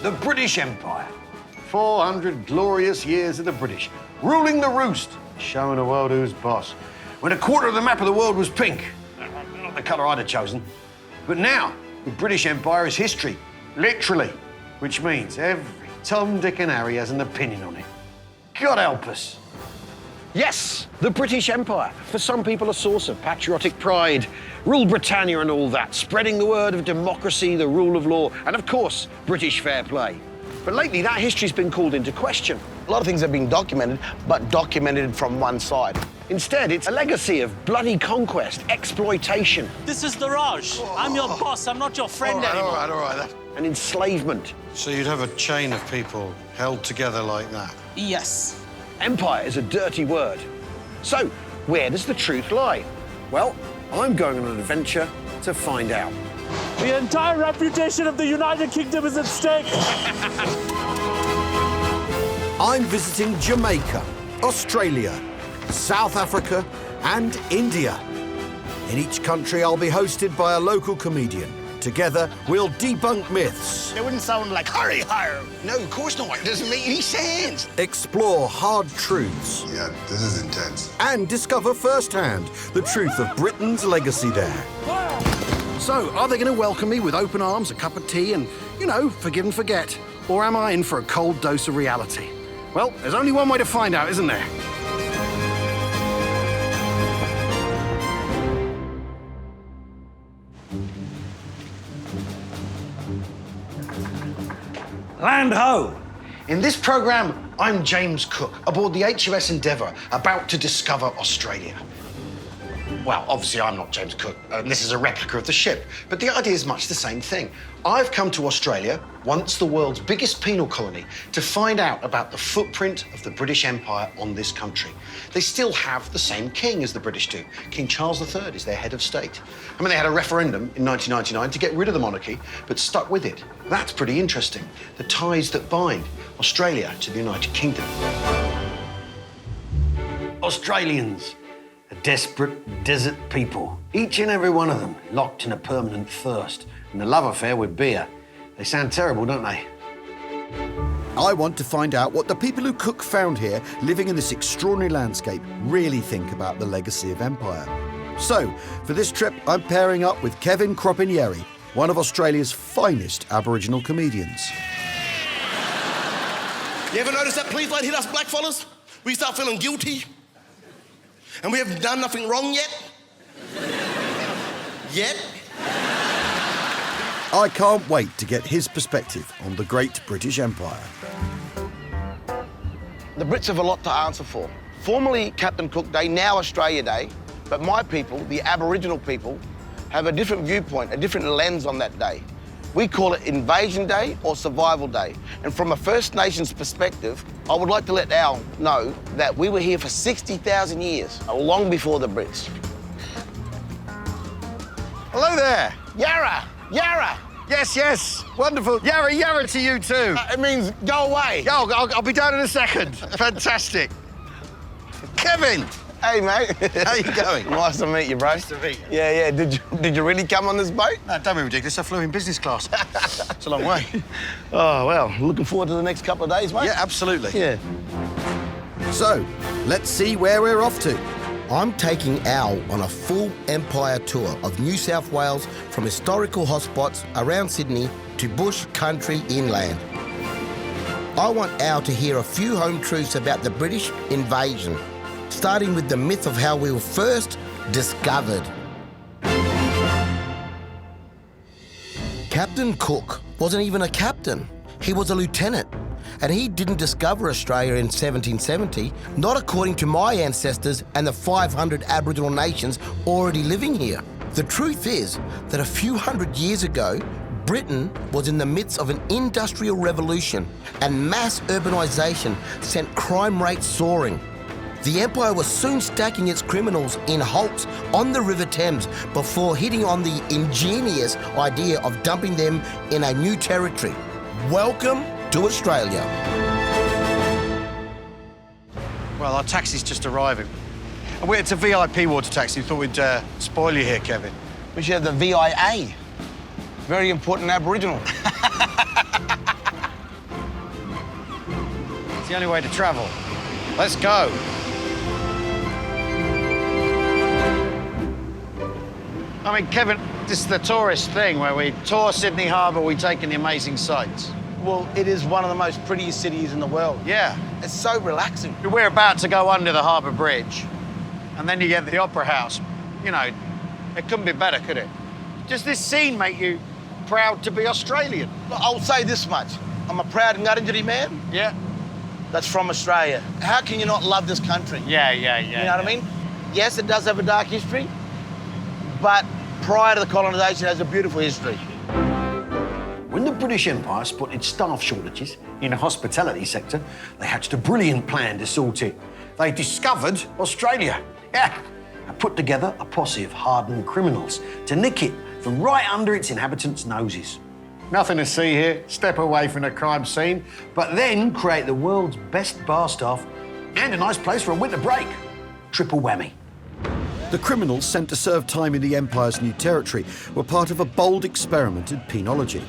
The British Empire. 400 glorious years of the British, ruling the roost, showing the world who's boss. When a quarter of the map of the world was pink. Not the colour I'd have chosen. But now, the British Empire is history, literally. Which means every Tom, Dick and Harry has an opinion on it. God help us. Yes, the British Empire. For some people, a source of patriotic pride. Rule Britannia and all that, spreading the word of democracy, the rule of law, and of course, British fair play. But lately, that history's been called into question. A lot of things have been documented, but documented from one side. Instead, it's a legacy of bloody conquest, exploitation. This is the Raj. I'm your boss. I'm not your friend anymore. All right. And enslavement. So you'd have a chain of people held together like that? Yes. Empire is a dirty word. So, where does the truth lie? Well, I'm going on an adventure to find out. The entire reputation of the United Kingdom is at stake. I'm visiting Jamaica, Australia, South Africa, and India. In each country, I'll be hosted by a local comedian. Together, we'll debunk myths, It wouldn't sound like hurry, hurry. No, of course not. It doesn't make any sense. explore hard truths, Yeah, this is intense. and discover firsthand the truth of Britain's legacy there. So, are they going to welcome me with open arms, a cup of tea, and, forgive and forget? Or am I in for a cold dose of reality? Well, there's only one way to find out, isn't there? Land ho! In this programme, I'm James Cook, aboard the HMS Endeavour, about to discover Australia. Well, obviously, I'm not James Cook, and this is a replica of the ship, but the idea is much the same thing. I've come to Australia, once the world's biggest penal colony, to find out about the footprint of the British Empire on this country. They still have the same king as the British do. King Charles III is their head of state. I mean, they had a referendum in 1999 to get rid of the monarchy, but stuck with it. That's pretty interesting. The ties that bind Australia to the United Kingdom. Australians, a desperate desert people. Each and every one of them locked in a permanent thirst and a love affair with beer. They sound terrible, don't they? I want to find out what the people who Cook found here, living in this extraordinary landscape, really think about the legacy of empire. So, for this trip, I'm pairing up with Kevin Croppinieri, one of Australia's finest Aboriginal comedians. You ever notice that police light hit us blackfellas? We start feeling guilty. And we haven't done nothing wrong yet. I can't wait to get his perspective on the great British Empire. The Brits have a lot to answer for. Formerly Captain Cook Day, now Australia Day, but my people, the Aboriginal people, have a different viewpoint, a different lens on that day. We call it Invasion Day or Survival Day. And from a First Nations perspective, I would like to let Al know that we were here for 60,000 years, long before the Brits. Hello there. Yarra! Yarra! Yes, wonderful. Yarra to you too. It means go away. I'll be down in a second. Fantastic. Kevin, Hey, mate. how you going? Nice to meet you, bro. Nice to meet you. Yeah. Did you really come on this boat? No, don't be ridiculous. I flew in business class. It's a long way. Oh, well, looking forward to the next couple of days, mate. Yeah, absolutely. Yeah. So, let's see where we're off to. I'm taking Al on a full empire tour of New South Wales from historical hotspots around Sydney to bush country inland. I want Al to hear a few home truths about the British invasion, starting with the myth of how we were first discovered. Captain Cook wasn't even a captain. He was a lieutenant. And he didn't discover Australia in 1770, not according to my ancestors and the 500 Aboriginal nations already living here. The truth is that a few hundred years ago, Britain was in the midst of an industrial revolution, and mass urbanisation sent crime rates soaring. The Empire was soon stacking its criminals in hulks on the River Thames before hitting on the ingenious idea of dumping them in a new territory. Welcome to Australia. Well, our taxi's just arriving. It's a VIP water taxi. Thought we'd spoil you here, Kevin. We should have the VIA. Very important Aboriginal. It's the only way to travel. Let's go. I mean, Kevin, this is the tourist thing where we tour Sydney Harbour, we take in the amazing sights. Well, it is one of the most prettiest cities in the world. Yeah. It's so relaxing. We're about to go under the Harbour Bridge, and then you get the Opera House. You know, it couldn't be better, could it? Does this scene make you proud to be Australian? Look, I'll say this much. I'm a proud Ngurrindjeri man Yeah. that's from Australia. How can you not love this country? Yeah. You know what I mean? Yes, it does have a dark history, but prior to the colonisation, it has a beautiful history. When the British Empire spotted staff shortages in the hospitality sector, they hatched a brilliant plan to sort it. They discovered Australia. Yeah. And put together a posse of hardened criminals to nick it from right under its inhabitants' noses. Nothing to see here, step away from the crime scene, but then create the world's best bar staff and a nice place for a winter break. Triple whammy. The criminals sent to serve time in the Empire's new territory were part of a bold experiment in penology.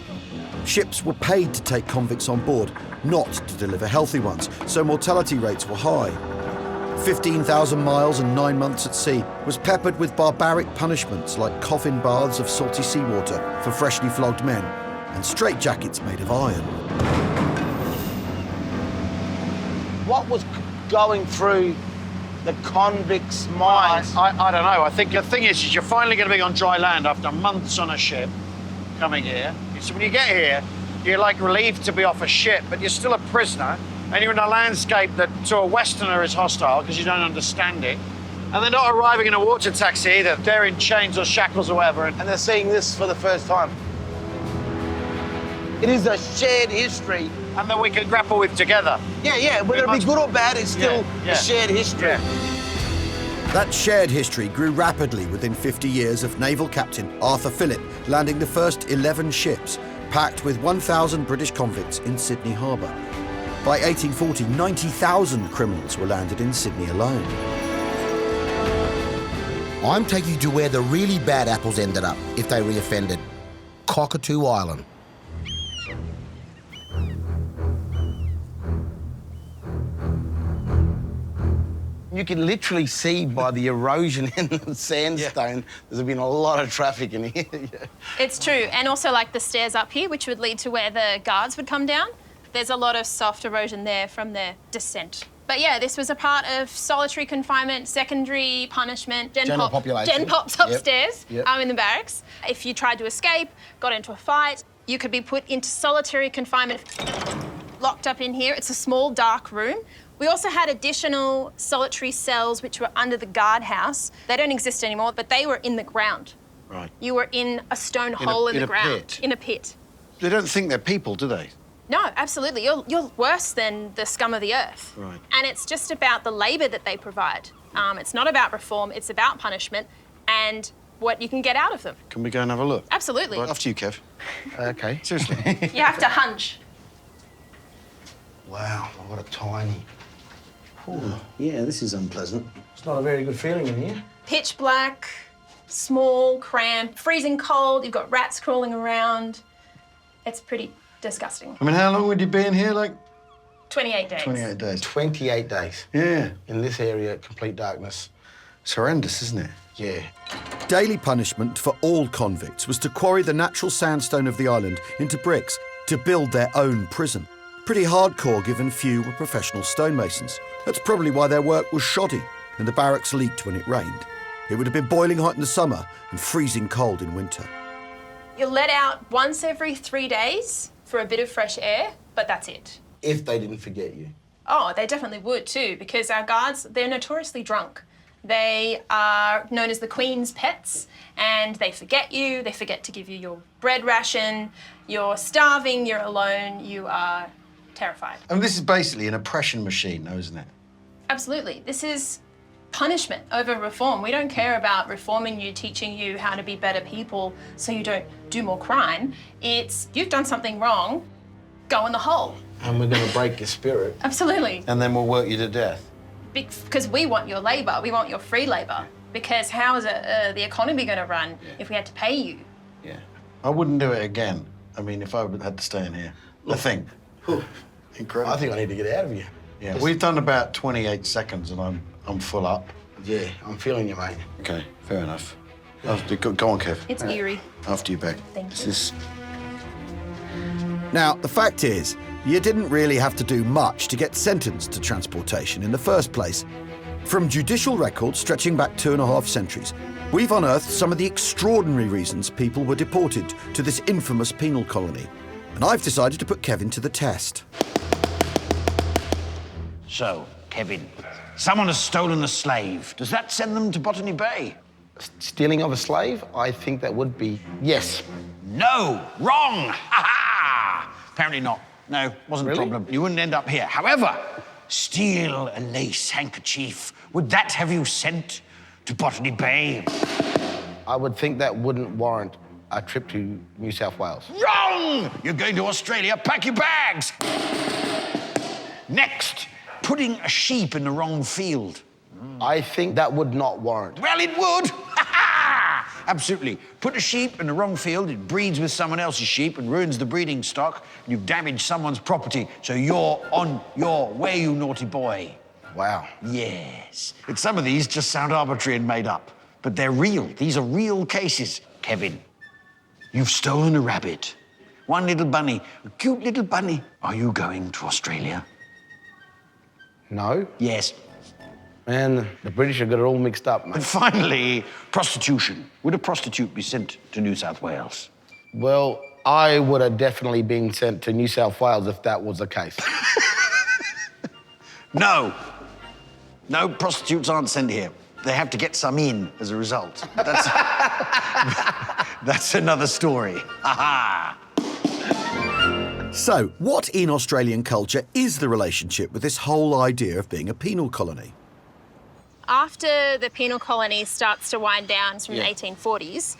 Ships were paid to take convicts on board, not to deliver healthy ones, so mortality rates were high. 15,000 miles and 9 months at sea was peppered with barbaric punishments like coffin baths of salty seawater for freshly flogged men and straitjackets made of iron. What was going through the convicts' minds? I don't know. I think the thing is you're finally going to be on dry land after months on a ship coming here. So when you get here, you're like relieved to be off a ship, but you're still a prisoner, and you're in a landscape that to a Westerner is hostile because you don't understand it. And they're not arriving in a water taxi either. They're in chains or shackles or whatever. And they're seeing this for the first time. It is a shared history. And that we can grapple with together. Yeah, whether it be good or bad, it's still Yeah. a shared history. Yeah. That shared history grew rapidly within 50 years of naval captain Arthur Phillip landing the first 11 ships, packed with 1,000 British convicts in Sydney Harbour. By 1840, 90,000 criminals were landed in Sydney alone. I'm taking you to where the really bad apples ended up if they reoffended. Cockatoo Island. You can literally see by the erosion in the sandstone, there's been a lot of traffic in here. It's true, and also like the stairs up here, which would lead to where the guards would come down. There's a lot of soft erosion there from their descent. But yeah, this was a part of solitary confinement, secondary punishment, General population. Gen pops upstairs Yep. in the barracks. If you tried to escape, got into a fight, you could be put into solitary confinement, locked up in here. It's a small, dark room. We also had additional solitary cells which were under the guardhouse. They don't exist anymore, but they were in the ground. Right. You were in a stone hole in the ground. Pit. In a pit. They don't think they're people, do they? No, absolutely. You're worse than the scum of the earth. Right. And it's just about the labour that they provide. It's not about reform, it's about punishment and what you can get out of them. Can we go and have a look? Absolutely. Right, after you, Kev. Okay. Seriously. You have to hunch. Wow, what a tiny. Yeah, this is unpleasant. It's not a very good feeling in here. Pitch black, small, cramped, freezing cold, you've got rats crawling around. It's pretty disgusting. I mean, how long would you be in here? Like 28 days. 28 days. 28 days Yeah. in this area, complete darkness. It's horrendous, isn't it? Yeah. Daily punishment for all convicts was to quarry the natural sandstone of the island into bricks to build their own prison. Pretty hardcore given few were professional stonemasons. That's probably why their work was shoddy and the barracks leaked when it rained. It would have been boiling hot in the summer and freezing cold in winter. You're let out once every 3 days for a bit of fresh air, but that's it. If they didn't forget you. Oh, they definitely would too, because our guards, they're notoriously drunk. They are known as the Queen's pets, and they forget you, they forget to give you your bread ration, you're starving, you're alone, you are terrified. I mean, this is basically an oppression machine, though, isn't it? Absolutely. This is punishment over reform. We don't care about reforming you, teaching you how to be better people so you don't do more crime. It's, you've done something wrong, go in the hole. And we're going to break your spirit. Absolutely. And then we'll work you to death. Because we want your labour, we want your free labour. Because how is the economy going to run if we had to pay you? Yeah. I wouldn't do it again. I mean, if I had to stay in here. I think. Incredible. I think I need to get out of here. Yeah, we've done about 28 seconds and I'm full up. Yeah, I'm feeling you, mate. Okay, fair enough. Go on, Kev. It's eerie. After you, Beck. Thank you. This is... Now, the fact is, you didn't really have to do much to get sentenced to transportation in the first place. From judicial records stretching back 2.5 centuries, we've unearthed some of the extraordinary reasons people were deported to this infamous penal colony. And I've decided to put Kevin to the test. So, Kevin, someone has stolen a slave. Does that send them to Botany Bay? Stealing of a slave? I think that would be yes. No, wrong. Ha ha! Apparently not. No, wasn't Really? a problem. You wouldn't end up here. However, steal a lace handkerchief. Would that have you sent to Botany Bay? I would think that wouldn't warrant a trip to New South Wales. Wrong! You're going to Australia. Pack your bags. Next, putting a sheep in the wrong field. I think that would not warrant. Well, it would. Absolutely. Put a sheep in the wrong field, it breeds with someone else's sheep and ruins the breeding stock, and you've damaged someone's property, so you're on your way, you naughty boy. Wow. Yes. And some of these just sound arbitrary and made up, but they're real. These are real cases. Kevin, you've stolen a rabbit. One little bunny, a cute little bunny. Are you going to Australia? No? Yes. Man, the British have got it all mixed up, And mate. finally, prostitution. Would a prostitute be sent to New South Wales? Well, I would have definitely been sent to New South Wales if that was the case. No. No, prostitutes aren't sent here. They have to get some in as a result. That's, that's another story. Ha ha! So, what in Australian culture is the relationship with this whole idea of being a penal colony? After the penal colony starts to wind down from the 1840s,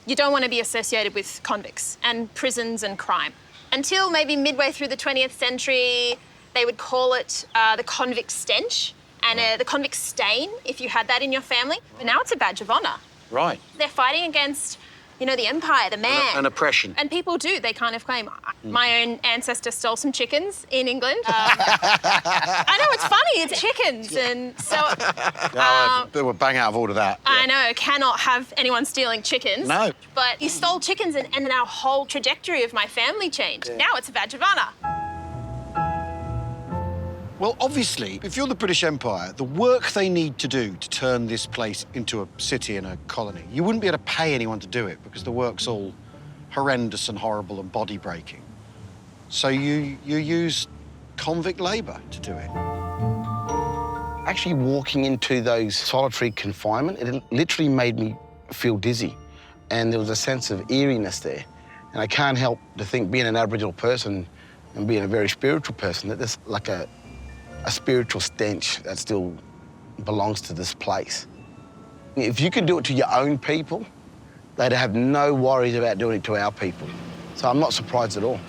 you don't want to be associated with convicts and prisons and crime. Until maybe midway through the 20th century, they would call it the convict stench and the convict stain if you had that in your family. But now it's a badge of honour. Right. They're fighting against, you know, the empire, the man. And oppression. And people do. They kind of claim, my own ancestor stole some chickens in England. I know, it's funny, it's chickens. And so... they were bang out of order, that. I know, cannot have anyone stealing chickens. No. But he stole chickens and then our whole trajectory of my family changed. Now it's a badge of honour. Well, obviously, if you're the British Empire, the work they need to do to turn this place into a city and a colony, you wouldn't be able to pay anyone to do it because the work's all horrendous and horrible and body-breaking. So you use convict labour to do it. Actually walking into those solitary confinement, it literally made me feel dizzy. And there was a sense of eeriness there. And I can't help to think, being an Aboriginal person and being a very spiritual person, that there's like a spiritual stench that still belongs to this place. If you can do it to your own people, they'd have no worries about doing it to our people. So I'm not surprised at all.